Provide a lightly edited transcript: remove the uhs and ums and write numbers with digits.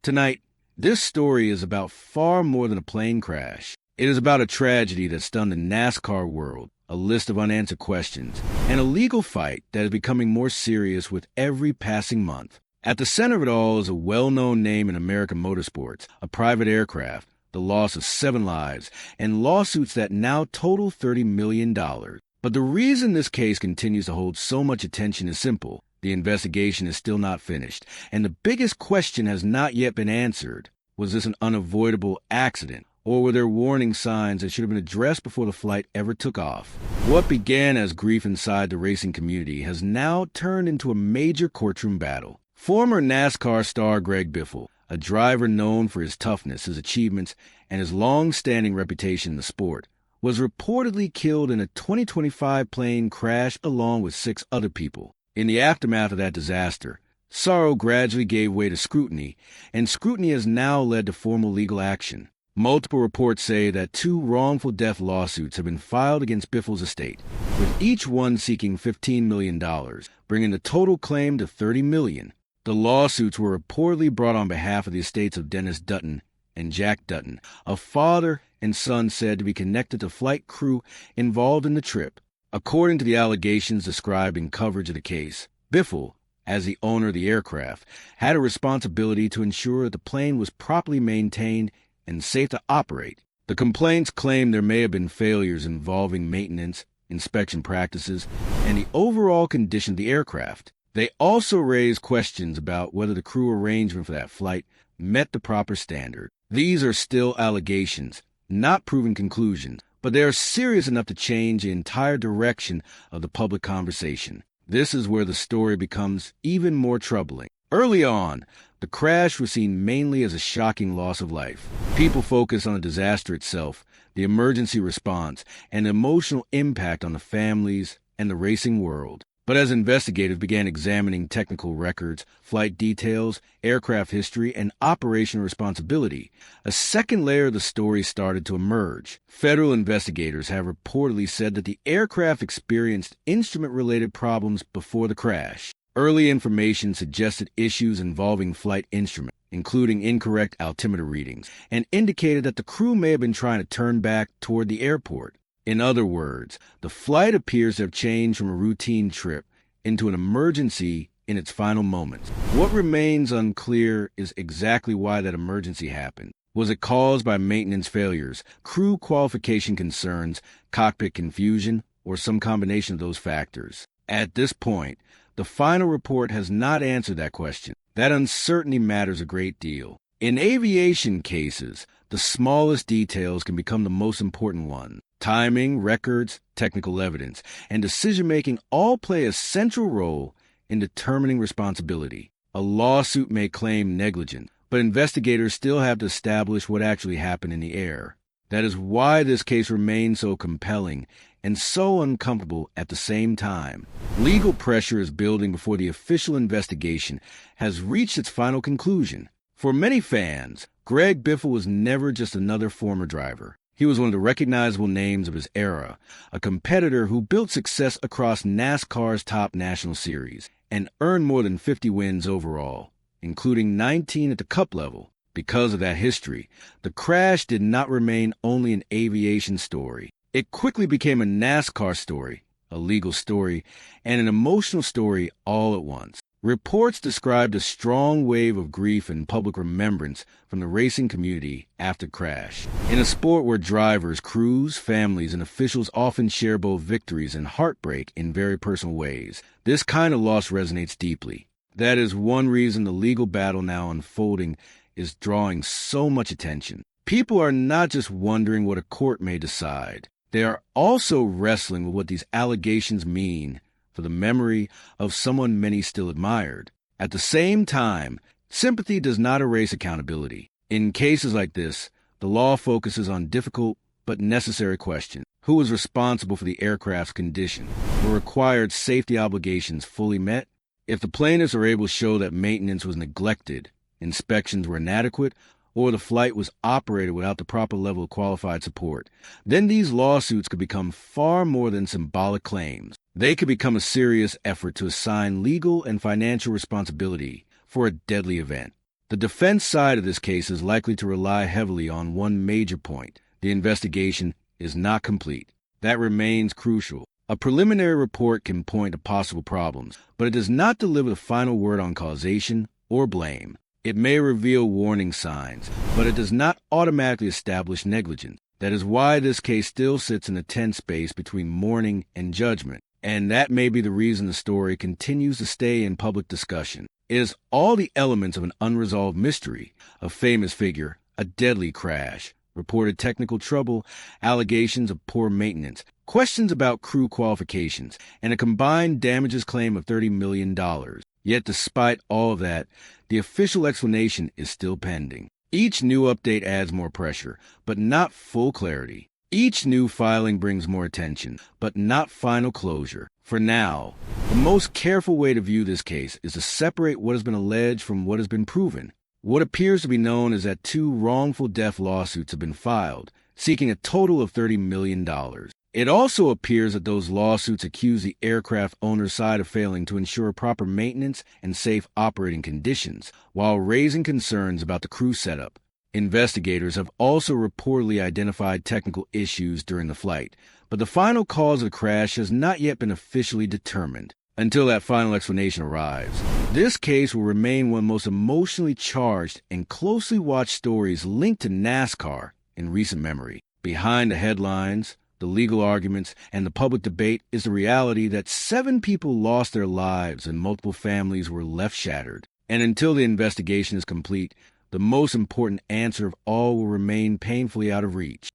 Tonight, this story is about far more than a plane crash. It is about a tragedy that stunned the NASCAR world, a list of unanswered questions, and a legal fight that is becoming more serious with every passing month. At the center of it all is a well-known name in American motorsports, a private aircraft, the loss of 7 lives, and lawsuits that now total $30 million. But the reason this case continues to hold so much attention is simple. The investigation is still not finished, and the biggest question has not yet been answered. Was this an unavoidable accident, or were there warning signs that should have been addressed before the flight ever took off? What began as grief inside the racing community has now turned into a major courtroom battle. Former NASCAR star Greg Biffle, a driver known for his toughness, his achievements, and his long-standing reputation in the sport, was reportedly killed in a 2025 plane crash along with 6 other people. In the aftermath of that disaster, sorrow gradually gave way to scrutiny, and scrutiny has now led to formal legal action. Multiple reports say that 2 wrongful death lawsuits have been filed against Biffle's estate, with each one seeking $15 million, bringing the total claim to $30 million. The lawsuits were reportedly brought on behalf of the estates of Dennis Dutton and Jack Dutton, a father and son said to be connected to flight crew involved in the trip. According to the allegations described in coverage of the case, Biffle, as the owner of the aircraft, had a responsibility to ensure that the plane was properly maintained and safe to operate. The complaints claim there may have been failures involving maintenance, inspection practices, and the overall condition of the aircraft. They also raised questions about whether the crew arrangement for that flight met the proper standard. These are still allegations, not proven conclusions, but they are serious enough to change the entire direction of the public conversation. This is where the story becomes even more troubling. Early on, the crash was seen mainly as a shocking loss of life. People focused on the disaster itself, the emergency response, and the emotional impact on the families and the racing world. But as investigators began examining technical records, flight details, aircraft history, and operational responsibility, a second layer of the story started to emerge. Federal investigators have reportedly said that the aircraft experienced instrument-related problems before the crash. Early information suggested issues involving flight instruments, including incorrect altimeter readings, and indicated that the crew may have been trying to turn back toward the airport. In other words, the flight appears to have changed from a routine trip into an emergency in its final moments. What remains unclear is exactly why that emergency happened. Was it caused by maintenance failures, crew qualification concerns, cockpit confusion, or some combination of those factors? At this point, the final report has not answered that question. That uncertainty matters a great deal. In aviation cases, the smallest details can become the most important ones. Timing, records, technical evidence, and decision-making all play a central role in determining responsibility. A lawsuit may claim negligence, but investigators still have to establish what actually happened in the air. That is why this case remains so compelling and so uncomfortable at the same time. Legal pressure is building before the official investigation has reached its final conclusion. For many fans, Greg Biffle was never just another former driver. He was one of the recognizable names of his era, a competitor who built success across NASCAR's top national series and earned more than 50 wins overall, including 19 at the Cup level. Because of that history, the crash did not remain only an aviation story. It quickly became a NASCAR story, a legal story, and an emotional story all at once. Reports described a strong wave of grief and public remembrance from the racing community after the crash. In a sport where drivers, crews, families, and officials often share both victories and heartbreak in very personal ways, this kind of loss resonates deeply. That is one reason the legal battle now unfolding is drawing so much attention. People are not just wondering what a court may decide. They are also wrestling with what these allegations mean for the memory of someone many still admired. At the same time, sympathy does not erase accountability. In cases like this, the law focuses on difficult but necessary questions. Who was responsible for the aircraft's condition? Were required safety obligations fully met? If the plaintiffs are able to show that maintenance was neglected, inspections were inadequate, or the flight was operated without the proper level of qualified support, then these lawsuits could become far more than symbolic claims. They could become a serious effort to assign legal and financial responsibility for a deadly event. The defense side of this case is likely to rely heavily on one major point: the investigation is not complete. That remains crucial. A preliminary report can point to possible problems, but it does not deliver the final word on causation or blame. It may reveal warning signs, but it does not automatically establish negligence. That is why this case still sits in a tense space between mourning and judgment, and that may be the reason the story continues to stay in public discussion. It is all the elements of an unresolved mystery: a famous figure, a deadly crash, reported technical trouble, allegations of poor maintenance, questions about crew qualifications, and a combined damages claim of $30 million. Yet despite all of that, the official explanation is still pending. Each new update adds more pressure, but not full clarity. Each new filing brings more attention, but not final closure. For now, the most careful way to view this case is to separate what has been alleged from what has been proven. What appears to be known is that 2 wrongful death lawsuits have been filed, seeking a total of $30 million. It also appears that those lawsuits accuse the aircraft owner's side of failing to ensure proper maintenance and safe operating conditions, while raising concerns about the crew setup. Investigators have also reportedly identified technical issues during the flight, but the final cause of the crash has not yet been officially determined. Until that final explanation arrives, this case will remain one of the most emotionally charged and closely watched stories linked to NASCAR in recent memory. Behind the headlines, the legal arguments, and the public debate is the reality that 7 people lost their lives and multiple families were left shattered. And until the investigation is complete, the most important answer of all will remain painfully out of reach.